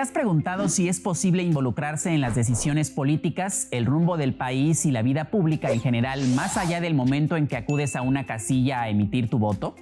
has preguntado si es posible involucrarse en las decisiones políticas, el rumbo del país y la vida pública en general, más allá del momento en que acudes a una casilla a emitir tu voto?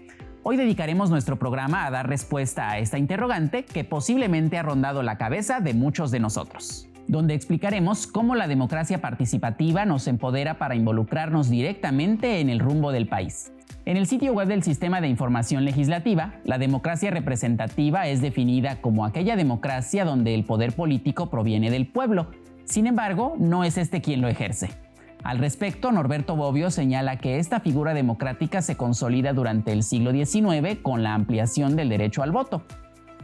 Hoy dedicaremos nuestro programa a dar respuesta a esta interrogante que posiblemente ha rondado la cabeza de muchos de nosotros, donde explicaremos cómo la democracia participativa nos empodera para involucrarnos directamente en el rumbo del país. En el sitio web del Sistema de Información Legislativa, la democracia representativa es definida como aquella democracia donde el poder político proviene del pueblo. Sin embargo, no es este quien lo ejerce. Al respecto, Norberto Bobbio señala que esta figura democrática se consolida durante el siglo XIX con la ampliación del derecho al voto.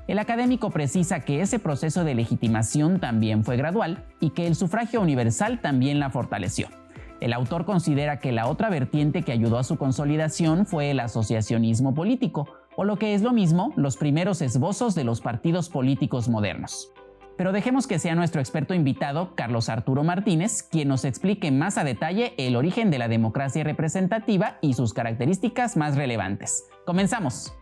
El académico precisa que ese proceso de legitimación también fue gradual y que el sufragio universal también la fortaleció. El autor considera que la otra vertiente que ayudó a su consolidación fue el asociacionismo político, o lo que es lo mismo, los primeros esbozos de los partidos políticos modernos. Pero dejemos que sea nuestro experto invitado, Carlos Arturo Martínez, quien nos explique más a detalle el origen de la democracia representativa y sus características más relevantes. ¡Comenzamos!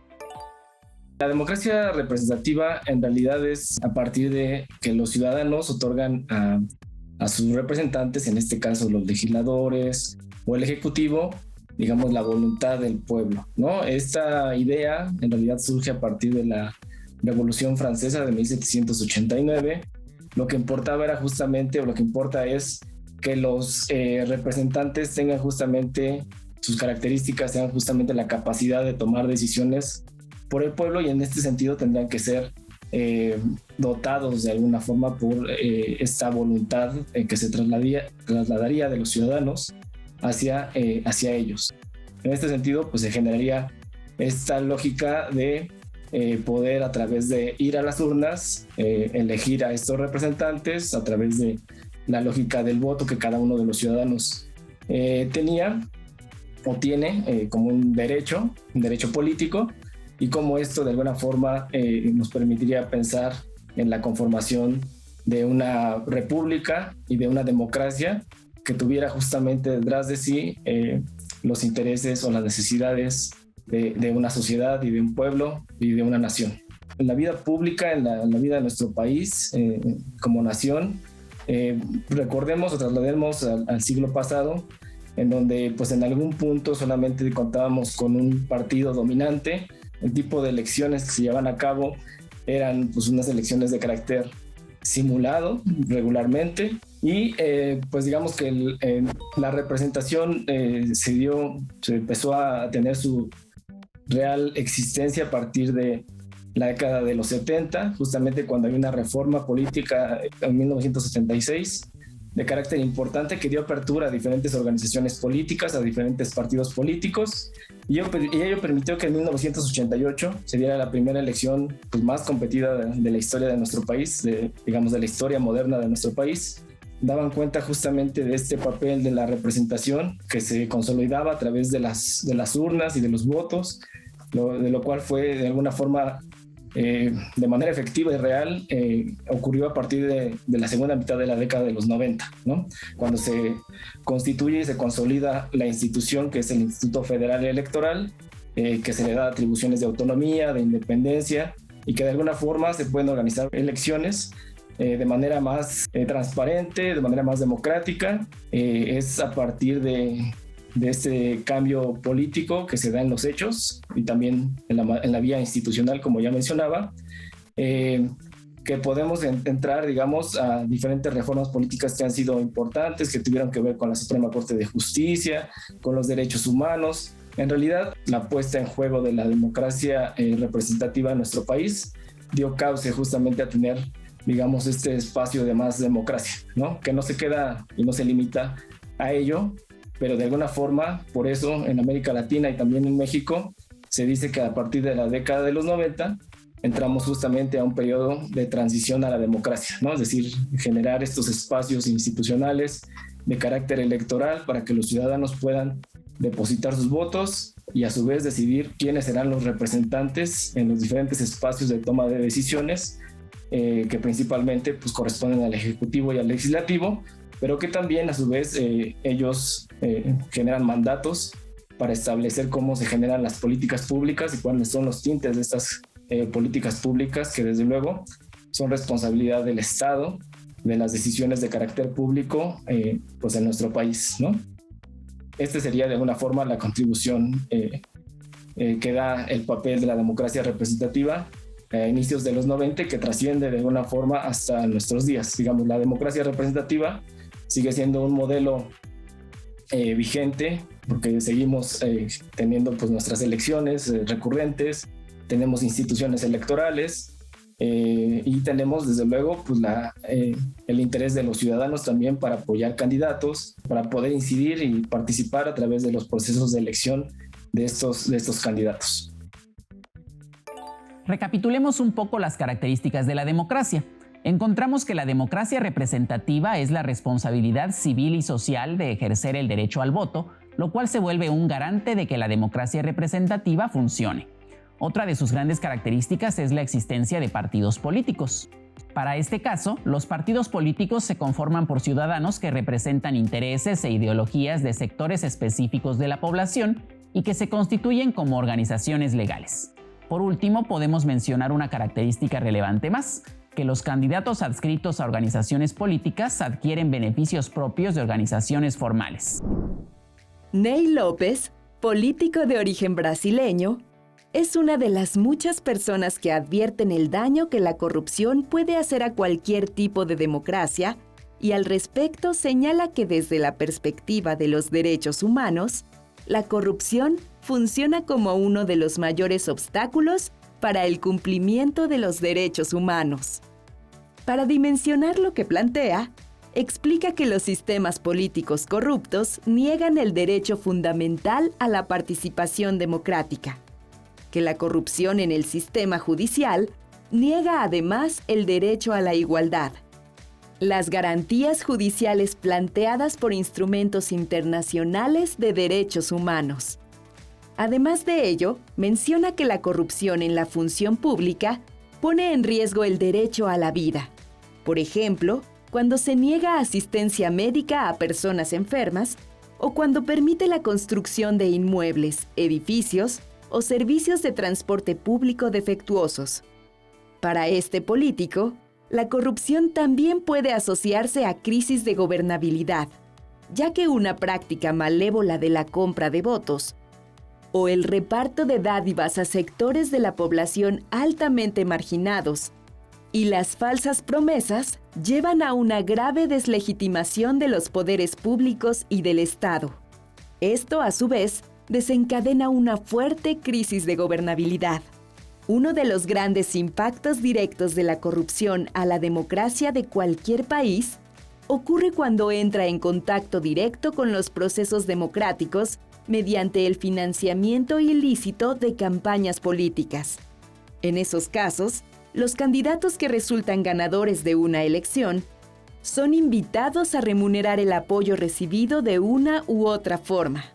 La democracia representativa en realidad es a partir de que los ciudadanos otorgan a sus representantes, en este caso los legisladores o el ejecutivo, digamos, la voluntad del pueblo, ¿no? Esta idea en realidad surge a partir de la Revolución Francesa de 1789. Lo que importaba era justamente, o lo que importa es que los representantes tengan justamente sus características, tengan justamente la capacidad de tomar decisiones por el pueblo, y en este sentido tendrían que ser dotados de alguna forma por esta voluntad que se trasladaría de los ciudadanos hacia ellos. En este sentido, pues se generaría esta lógica de poder, a través de ir a las urnas, elegir a estos representantes a través de la lógica del voto que cada uno de los ciudadanos tenía o tiene como un derecho político, y cómo esto de alguna forma nos permitiría pensar en la conformación de una república y de una democracia que tuviera justamente detrás de sí los intereses o las necesidades de una sociedad y de un pueblo y de una nación. En la vida pública, en la vida de nuestro país como nación, recordemos o traslademos al siglo pasado, en donde pues en algún punto solamente contábamos con un partido dominante. El tipo de elecciones que se llevan a cabo eran pues unas elecciones de carácter simulado regularmente, y pues digamos que la representación se empezó a tener su real existencia a partir de la década de los 70, justamente cuando hay una reforma política en 1976 de carácter importante que dio apertura a diferentes organizaciones políticas, a diferentes partidos políticos, y ello permitió que en 1988 se diera la primera elección pues, más competida de la historia de nuestro país, de la historia moderna de nuestro país. Daban cuenta justamente de este papel de la representación que se consolidaba a través de las urnas y de los votos, de lo cual fue de alguna forma de manera efectiva y real, ocurrió a partir de la segunda mitad de la década de los 90, ¿no? Cuando se constituye y se consolida la institución que es el Instituto Federal Electoral, que se le da atribuciones de autonomía, de independencia, y que de alguna forma se pueden organizar elecciones de manera más transparente, de manera más democrática. Es a partir de este cambio político que se da en los hechos y también en la vía institucional, como ya mencionaba, que podemos entrar, digamos, a diferentes reformas políticas que han sido importantes, que tuvieron que ver con la Suprema Corte de Justicia, con los derechos humanos. En realidad, la puesta en juego de la democracia representativa en nuestro país dio cauce justamente a tener, digamos, este espacio de más democracia, ¿no? Que no se queda y no se limita a ello, pero de alguna forma, por eso en América Latina y también en México, se dice que a partir de la década de los 90 entramos justamente a un periodo de transición a la democracia, ¿no? Es decir, generar estos espacios institucionales de carácter electoral para que los ciudadanos puedan depositar sus votos y a su vez decidir quiénes serán los representantes en los diferentes espacios de toma de decisiones que principalmente pues, corresponden al Ejecutivo y al Legislativo, pero que también a su vez ellos generan mandatos para establecer cómo se generan las políticas públicas y cuáles son los tintes de estas políticas públicas que desde luego son responsabilidad del Estado, de las decisiones de carácter público pues en nuestro país, ¿no? Este sería de alguna forma la contribución que da el papel de la democracia representativa a inicios de los 90, que trasciende de alguna forma hasta nuestros días. Digamos, la democracia representativa sigue siendo un modelo vigente, porque seguimos teniendo pues nuestras elecciones recurrentes, tenemos instituciones electorales y tenemos desde luego pues el interés de los ciudadanos también para apoyar candidatos, para poder incidir y participar a través de los procesos de elección de estos candidatos. Recapitulemos un poco las características de la democracia. Encontramos que la democracia representativa es la responsabilidad civil y social de ejercer el derecho al voto, lo cual se vuelve un garante de que la democracia representativa funcione. Otra de sus grandes características es la existencia de partidos políticos. Para este caso, los partidos políticos se conforman por ciudadanos que representan intereses e ideologías de sectores específicos de la población y que se constituyen como organizaciones legales. Por último, podemos mencionar una característica relevante más, que los candidatos adscritos a organizaciones políticas adquieren beneficios propios de organizaciones formales. Ney López, político de origen brasileño, es una de las muchas personas que advierten el daño que la corrupción puede hacer a cualquier tipo de democracia y al respecto señala que desde la perspectiva de los derechos humanos, la corrupción funciona como uno de los mayores obstáculos para el cumplimiento de los derechos humanos. Para dimensionar lo que plantea, explica que los sistemas políticos corruptos niegan el derecho fundamental a la participación democrática, que la corrupción en el sistema judicial niega además el derecho a la igualdad. Las garantías judiciales planteadas por instrumentos internacionales de derechos humanos. Además de ello, menciona que la corrupción en la función pública pone en riesgo el derecho a la vida. Por ejemplo, cuando se niega asistencia médica a personas enfermas o cuando permite la construcción de inmuebles, edificios o servicios de transporte público defectuosos. Para este político, la corrupción también puede asociarse a crisis de gobernabilidad, ya que una práctica malévola de la compra de votos o el reparto de dádivas a sectores de la población altamente marginados y las falsas promesas llevan a una grave deslegitimación de los poderes públicos y del Estado. Esto, a su vez, desencadena una fuerte crisis de gobernabilidad. Uno de los grandes impactos directos de la corrupción a la democracia de cualquier país ocurre cuando entra en contacto directo con los procesos democráticos mediante el financiamiento ilícito de campañas políticas. En esos casos, los candidatos que resultan ganadores de una elección son invitados a remunerar el apoyo recibido de una u otra forma.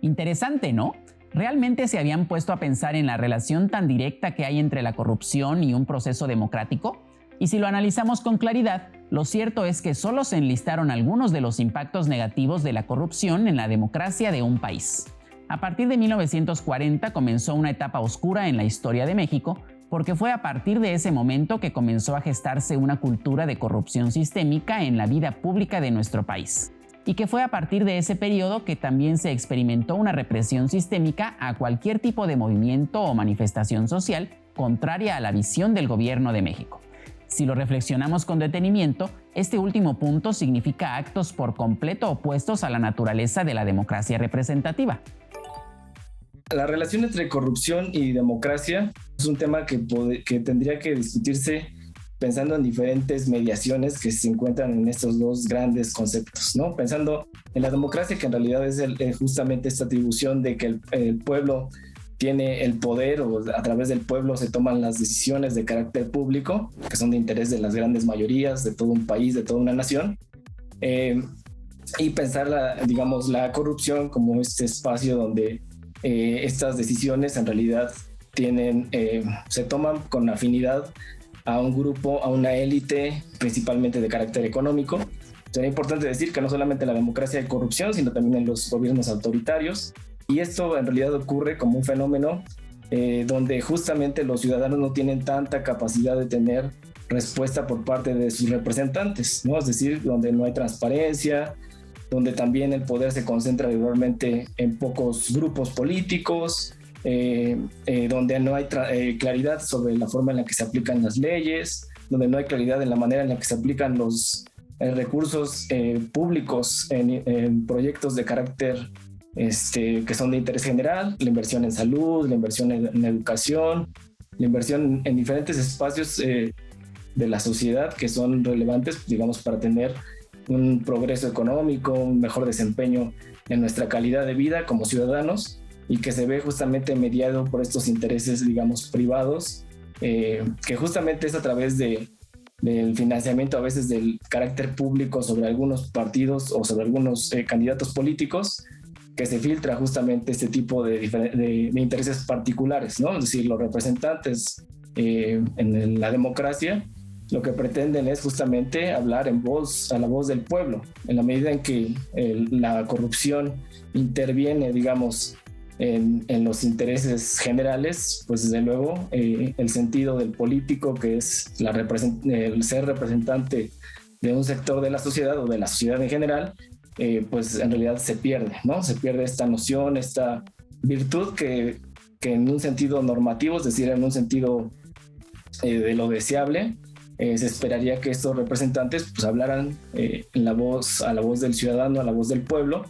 Interesante, ¿no? ¿Realmente se habían puesto a pensar en la relación tan directa que hay entre la corrupción y un proceso democrático? Y si lo analizamos con claridad, lo cierto es que solo se enlistaron algunos de los impactos negativos de la corrupción en la democracia de un país. A partir de 1940 comenzó una etapa oscura en la historia de México, porque fue a partir de ese momento que comenzó a gestarse una cultura de corrupción sistémica en la vida pública de nuestro país. Y que fue a partir de ese periodo que también se experimentó una represión sistémica a cualquier tipo de movimiento o manifestación social contraria a la visión del gobierno de México. Si lo reflexionamos con detenimiento, este último punto significa actos por completo opuestos a la naturaleza de la democracia representativa. La relación entre corrupción y democracia es un tema que tendría que discutirse pensando en diferentes mediaciones que se encuentran en estos dos grandes conceptos, ¿no? Pensando en la democracia, que en realidad es justamente esta atribución de que el pueblo tiene el poder, o a través del pueblo se toman las decisiones de carácter público, que son de interés de las grandes mayorías, de todo un país, de toda una nación, y pensar la corrupción como este espacio donde estas decisiones en realidad se toman con afinidad a un grupo, a una élite, principalmente de carácter económico. Sería importante decir que no solamente en la democracia hay corrupción, sino también en los gobiernos autoritarios, y esto en realidad ocurre como un fenómeno donde justamente los ciudadanos no tienen tanta capacidad de tener respuesta por parte de sus representantes, ¿no? Es decir, donde no hay transparencia, donde también el poder se concentra igualmente en pocos grupos políticos, donde no hay claridad sobre la forma en la que se aplican las leyes, donde no hay claridad en la manera en la que se aplican los recursos públicos en proyectos de carácter que son de interés general, la inversión en salud, la inversión en educación, la inversión en diferentes espacios de la sociedad que son relevantes, digamos, para tener un progreso económico, un mejor desempeño en nuestra calidad de vida como ciudadanos, y que se ve justamente mediado por estos intereses, digamos, privados, que justamente es a través del financiamiento a veces del carácter público sobre algunos partidos o sobre algunos candidatos políticos, que se filtra justamente este tipo de intereses particulares, ¿no? Es decir, los representantes en la democracia lo que pretenden es justamente hablar a la voz del pueblo. En la medida en que la corrupción interviene, digamos, en los intereses generales, pues desde luego el sentido del político, que es el ser representante de un sector de la sociedad o de la sociedad en general, pues en realidad se pierde, ¿no? Se pierde esta noción, esta virtud que en un sentido normativo, es decir, en un sentido de lo deseable, se esperaría que estos representantes pues hablaran a la voz del ciudadano, a la voz del pueblo,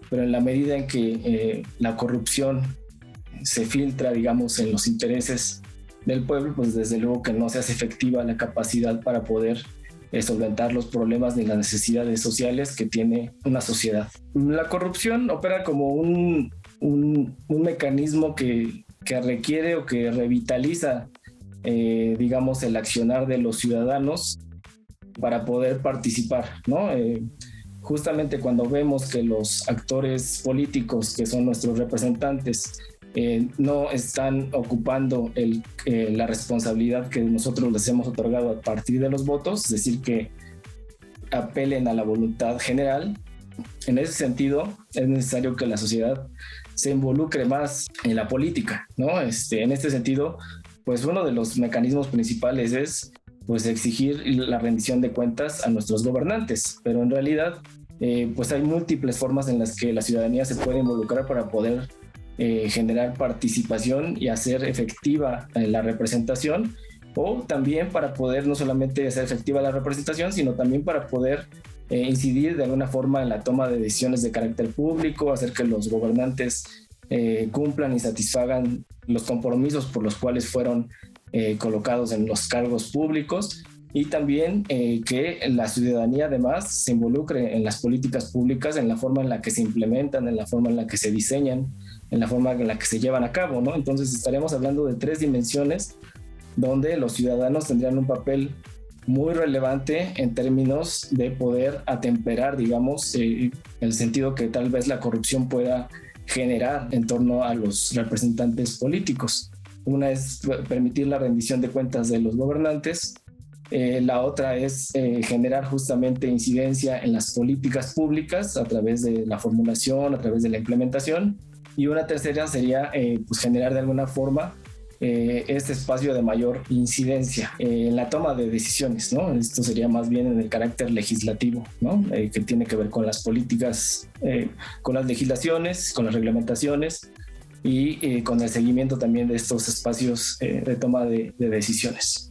pero en la medida en que la corrupción se filtra, digamos, en los intereses del pueblo, pues desde luego que no se hace efectiva la capacidad para poder solventar los problemas ni las necesidades sociales que tiene una sociedad. La corrupción opera como un mecanismo que requiere o que revitaliza digamos, el accionar de los ciudadanos para poder participar, ¿no? Justamente cuando vemos que los actores políticos, que son nuestros representantes, no están ocupando la responsabilidad que nosotros les hemos otorgado a partir de los votos, es decir, que apelen a la voluntad general. En ese sentido, es necesario que la sociedad se involucre más en la política, ¿no? En este sentido, pues uno de los mecanismos principales es pues exigir la rendición de cuentas a nuestros gobernantes, pero en realidad pues hay múltiples formas en las que la ciudadanía se puede involucrar para poder generar participación y hacer efectiva la representación, o también para poder no solamente hacer efectiva la representación, sino también para poder incidir de alguna forma en la toma de decisiones de carácter público, hacer que los gobernantes cumplan y satisfagan los compromisos por los cuales fueron colocados en los cargos públicos, y también que la ciudadanía además se involucre en las políticas públicas, en la forma en la que se implementan, en la forma en la que se diseñan, en la forma en la que se llevan a cabo, ¿no? Entonces estaríamos hablando de 3 dimensiones donde los ciudadanos tendrían un papel muy relevante en términos de poder atemperar, digamos, el sentido que tal vez la corrupción pueda generar en torno a los representantes políticos. Una es permitir la rendición de cuentas de los gobernantes, la otra es generar justamente incidencia en las políticas públicas a través de la formulación, a través de la implementación, y una tercera sería pues generar de alguna forma este espacio de mayor incidencia en la toma de decisiones, ¿no? Esto sería más bien en el carácter legislativo, ¿no? Que tiene que ver con las políticas, con las legislaciones, con las reglamentaciones y con el seguimiento también de estos espacios de toma de decisiones.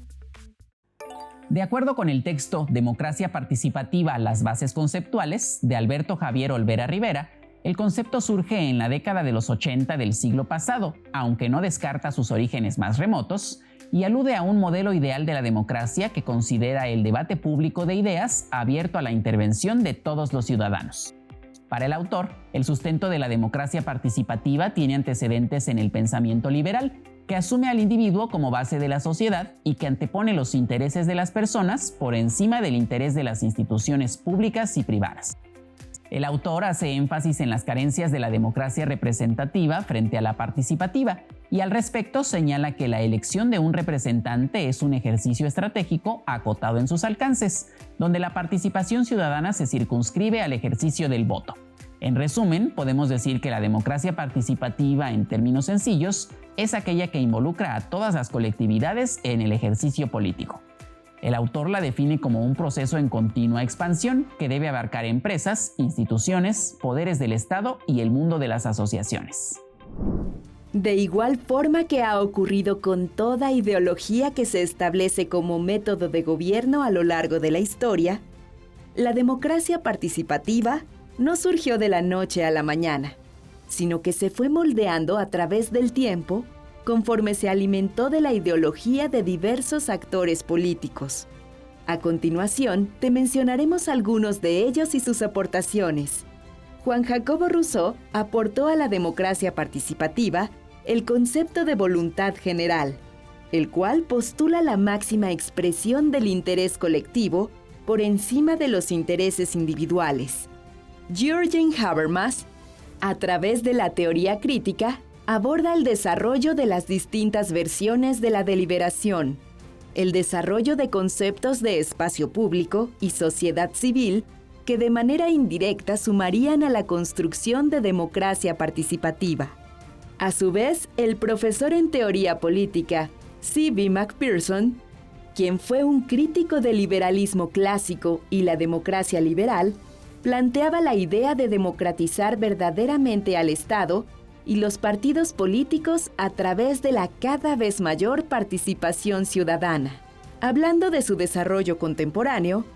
De acuerdo con el texto Democracia Participativa, las bases conceptuales, de Alberto Javier Olvera Rivera, el concepto surge en la década de los 80 del siglo pasado, aunque no descarta sus orígenes más remotos, y alude a un modelo ideal de la democracia que considera el debate público de ideas abierto a la intervención de todos los ciudadanos. Para el autor, el sustento de la democracia participativa tiene antecedentes en el pensamiento liberal, que asume al individuo como base de la sociedad y que antepone los intereses de las personas por encima del interés de las instituciones públicas y privadas. El autor hace énfasis en las carencias de la democracia representativa frente a la participativa, y al respecto señala que la elección de un representante es un ejercicio estratégico acotado en sus alcances, donde la participación ciudadana se circunscribe al ejercicio del voto. En resumen, podemos decir que la democracia participativa, en términos sencillos, es aquella que involucra a todas las colectividades en el ejercicio político. El autor la define como un proceso en continua expansión que debe abarcar empresas, instituciones, poderes del Estado y el mundo de las asociaciones. De igual forma que ha ocurrido con toda ideología que se establece como método de gobierno a lo largo de la historia, la democracia participativa no surgió de la noche a la mañana, sino que se fue moldeando a través del tiempo conforme se alimentó de la ideología de diversos actores políticos. A continuación, te mencionaremos algunos de ellos y sus aportaciones. Juan Jacobo Rousseau aportó a la democracia participativa el concepto de voluntad general, el cual postula la máxima expresión del interés colectivo por encima de los intereses individuales. Jürgen Habermas, a través de la teoría crítica, aborda el desarrollo de las distintas versiones de la deliberación, el desarrollo de conceptos de espacio público y sociedad civil que de manera indirecta sumarían a la construcción de democracia participativa. A su vez, el profesor en teoría política, C.B. Macpherson, quien fue un crítico del liberalismo clásico y la democracia liberal, planteaba la idea de democratizar verdaderamente al Estado y los partidos políticos a través de la cada vez mayor participación ciudadana. Hablando de su desarrollo contemporáneo,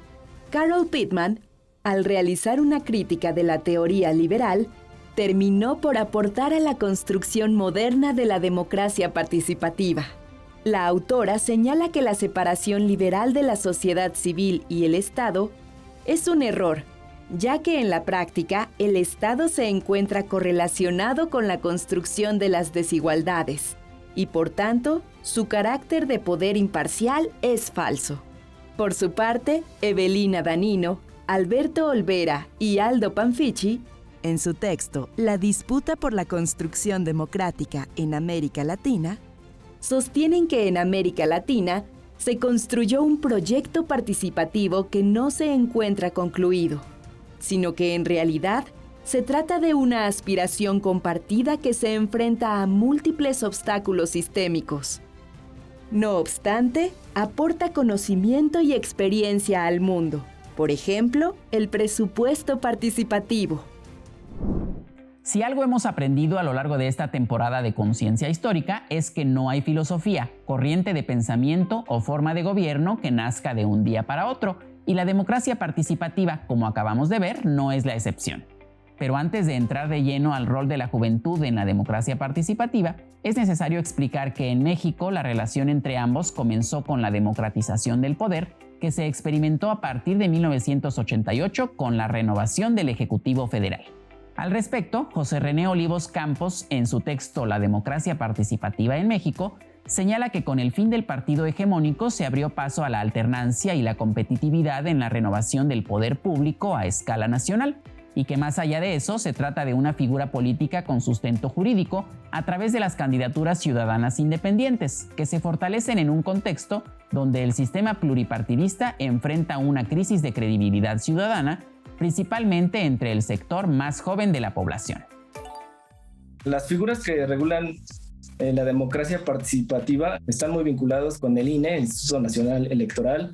Carol Pittman, al realizar una crítica de la teoría liberal, terminó por aportar a la construcción moderna de la democracia participativa. La autora señala que la separación liberal de la sociedad civil y el Estado es un error, ya que en la práctica el Estado se encuentra correlacionado con la construcción de las desigualdades y, por tanto, su carácter de poder imparcial es falso. Por su parte, Evelina Danino, Alberto Olvera y Aldo Panfichi, en su texto La disputa por la construcción democrática en América Latina, sostienen que en América Latina se construyó un proyecto participativo que no se encuentra concluido, sino que en realidad se trata de una aspiración compartida que se enfrenta a múltiples obstáculos sistémicos. No obstante, aporta conocimiento y experiencia al mundo. Por ejemplo, el presupuesto participativo. Si algo hemos aprendido a lo largo de esta temporada de Conciencia Histórica es que no hay filosofía, corriente de pensamiento o forma de gobierno que nazca de un día para otro, y la democracia participativa, como acabamos de ver, no es la excepción. Pero antes de entrar de lleno al rol de la juventud en la democracia participativa, es necesario explicar que en México la relación entre ambos comenzó con la democratización del poder, que se experimentó a partir de 1988 con la renovación del Ejecutivo Federal. Al respecto, José René Olivos Campos, en su texto La democracia participativa en México, señala que con el fin del partido hegemónico se abrió paso a la alternancia y la competitividad en la renovación del poder público a escala nacional, y que más allá de eso se trata de una figura política con sustento jurídico a través de las candidaturas ciudadanas independientes, que se fortalecen en un contexto donde el sistema pluripartidista enfrenta una crisis de credibilidad ciudadana, principalmente entre el sector más joven de la población. Las figuras que regulan la democracia participativa están muy vinculadas con el INE, el Instituto Nacional Electoral,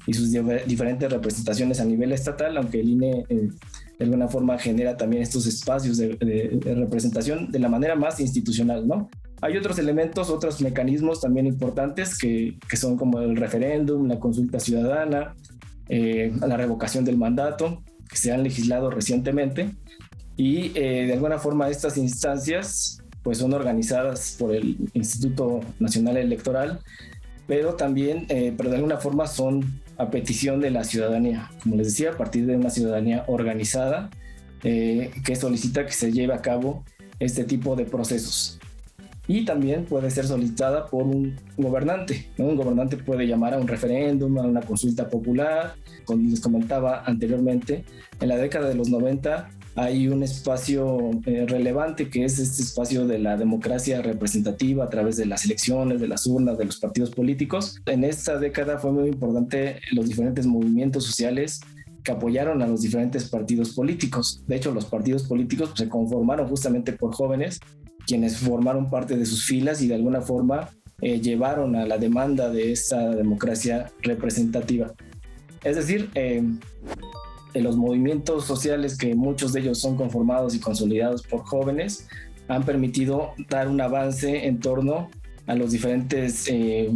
y sus diferentes representaciones a nivel estatal, aunque el INE de alguna forma genera también estos espacios de representación de la manera más institucional, ¿no? Hay otros elementos, otros mecanismos también importantes que son como el referéndum, la consulta ciudadana, la revocación del mandato, que se han legislado recientemente, y de alguna forma estas instancias pues son organizadas por el Instituto Nacional Electoral, pero también, pero de alguna forma son a petición de la ciudadanía, como les decía, a partir de una ciudadanía organizada que solicita que se lleve a cabo este tipo de procesos. Y también puede ser solicitada por un gobernante, ¿no? Un gobernante puede llamar a un referéndum, a una consulta popular. Como les comentaba anteriormente, en la década de los 90 hay un espacio relevante que es este espacio de la democracia representativa a través de las elecciones, de las urnas, de los partidos políticos. En esta década fue muy importante los diferentes movimientos sociales que apoyaron a los diferentes partidos políticos. De hecho, los partidos políticos se conformaron justamente por jóvenes, quienes formaron parte de sus filas y de alguna forma llevaron a la demanda de esta democracia representativa. Es decir, los movimientos sociales, que muchos de ellos son conformados y consolidados por jóvenes, han permitido dar un avance en torno a los diferentes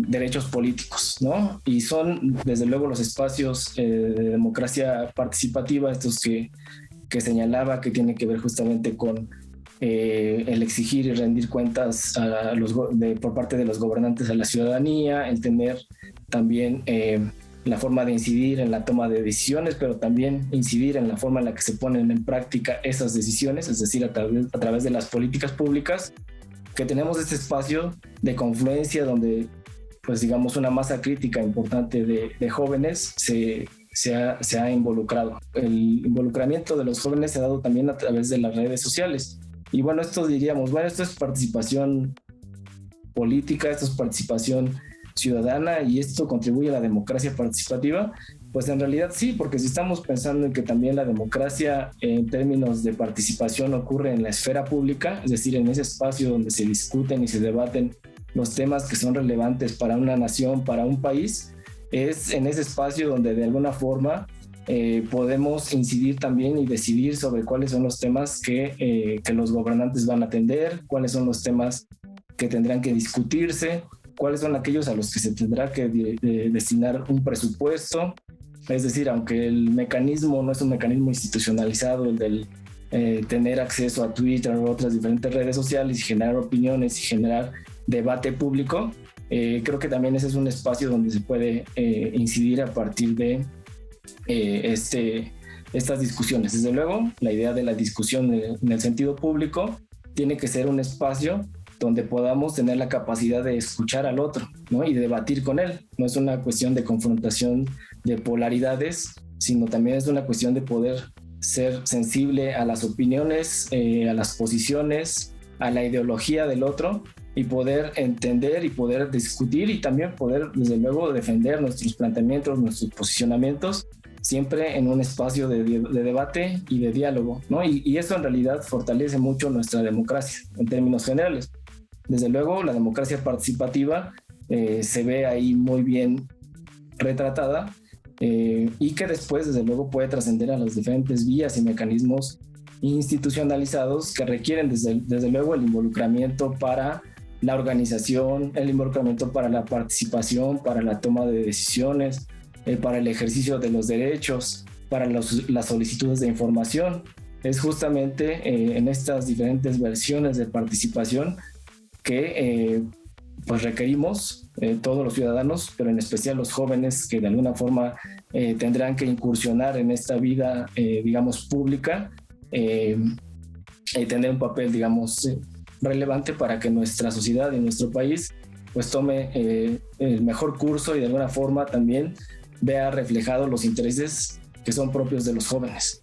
derechos políticos, ¿no? Y son, desde luego, los espacios de democracia participativa, estos que señalaba, que tienen que ver justamente con el exigir y rendir cuentas por parte de los gobernantes a la ciudadanía, el tener también la forma de incidir en la toma de decisiones, pero también incidir en la forma en la que se ponen en práctica esas decisiones, es decir, a través de las políticas públicas, que tenemos este espacio de confluencia donde, pues digamos, una masa crítica importante de jóvenes se ha involucrado. El involucramiento de los jóvenes se ha dado también a través de las redes sociales. Y bueno, esto diríamos, bueno, esto es participación política, esto es participación ciudadana y esto contribuye a la democracia participativa. Pues en realidad sí, porque si estamos pensando en que también la democracia en términos de participación ocurre en la esfera pública, es decir, en ese espacio donde se discuten y se debaten los temas que son relevantes para una nación, para un país, es en ese espacio donde de alguna forma podemos incidir también y decidir sobre cuáles son los temas que los gobernantes van a atender, cuáles son los temas que tendrán que discutirse, cuáles son aquellos a los que se tendrá que destinar un presupuesto. Es decir, aunque el mecanismo no es un mecanismo institucionalizado, el del tener acceso a Twitter o otras diferentes redes sociales y generar opiniones y generar debate público, creo que también ese es un espacio donde se puede incidir a partir de estas discusiones. Desde luego, la idea de la discusión en el sentido público tiene que ser un espacio donde podamos tener la capacidad de escuchar al otro, ¿no? Y debatir con él. No es una cuestión de confrontación de polaridades, sino también es una cuestión de poder ser sensible a las opiniones, a las posiciones, a la ideología del otro y poder entender y poder discutir y también poder, desde luego, defender nuestros planteamientos, nuestros posicionamientos, siempre en un espacio de debate y de diálogo, ¿no? Y eso en realidad fortalece mucho nuestra democracia en términos generales. Desde luego, la democracia participativa se ve ahí muy bien retratada y que después, desde luego, puede trascender a las diferentes vías y mecanismos institucionalizados que requieren, desde luego, el involucramiento para la organización, el involucramiento para la participación, para la toma de decisiones, para el ejercicio de los derechos, para las solicitudes de información. Es justamente en estas diferentes versiones de participación que pues requerimos todos los ciudadanos, pero en especial los jóvenes que de alguna forma tendrán que incursionar en esta vida, digamos, pública, tener un papel, digamos, relevante para que nuestra sociedad y nuestro país pues tome el mejor curso y de alguna forma también vea reflejados los intereses que son propios de los jóvenes.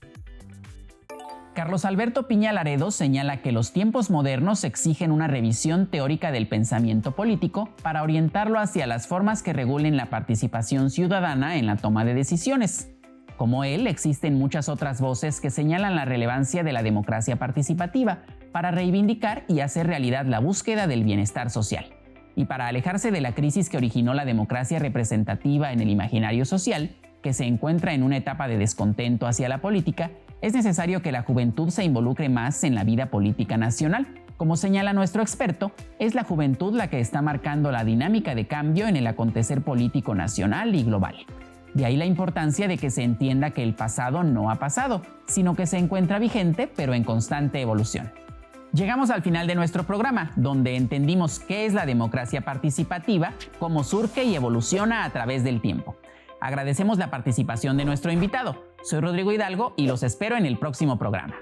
Carlos Alberto Piña Laredo señala que los tiempos modernos exigen una revisión teórica del pensamiento político para orientarlo hacia las formas que regulen la participación ciudadana en la toma de decisiones. Como él, existen muchas otras voces que señalan la relevancia de la democracia participativa para reivindicar y hacer realidad la búsqueda del bienestar social. Y para alejarse de la crisis que originó la democracia representativa en el imaginario social, que se encuentra en una etapa de descontento hacia la política, es necesario que la juventud se involucre más en la vida política nacional. Como señala nuestro experto, es la juventud la que está marcando la dinámica de cambio en el acontecer político nacional y global. De ahí la importancia de que se entienda que el pasado no ha pasado, sino que se encuentra vigente, pero en constante evolución. Llegamos al final de nuestro programa, donde entendimos qué es la democracia participativa, cómo surge y evoluciona a través del tiempo. Agradecemos la participación de nuestro invitado. Soy Rodrigo Hidalgo y los espero en el próximo programa.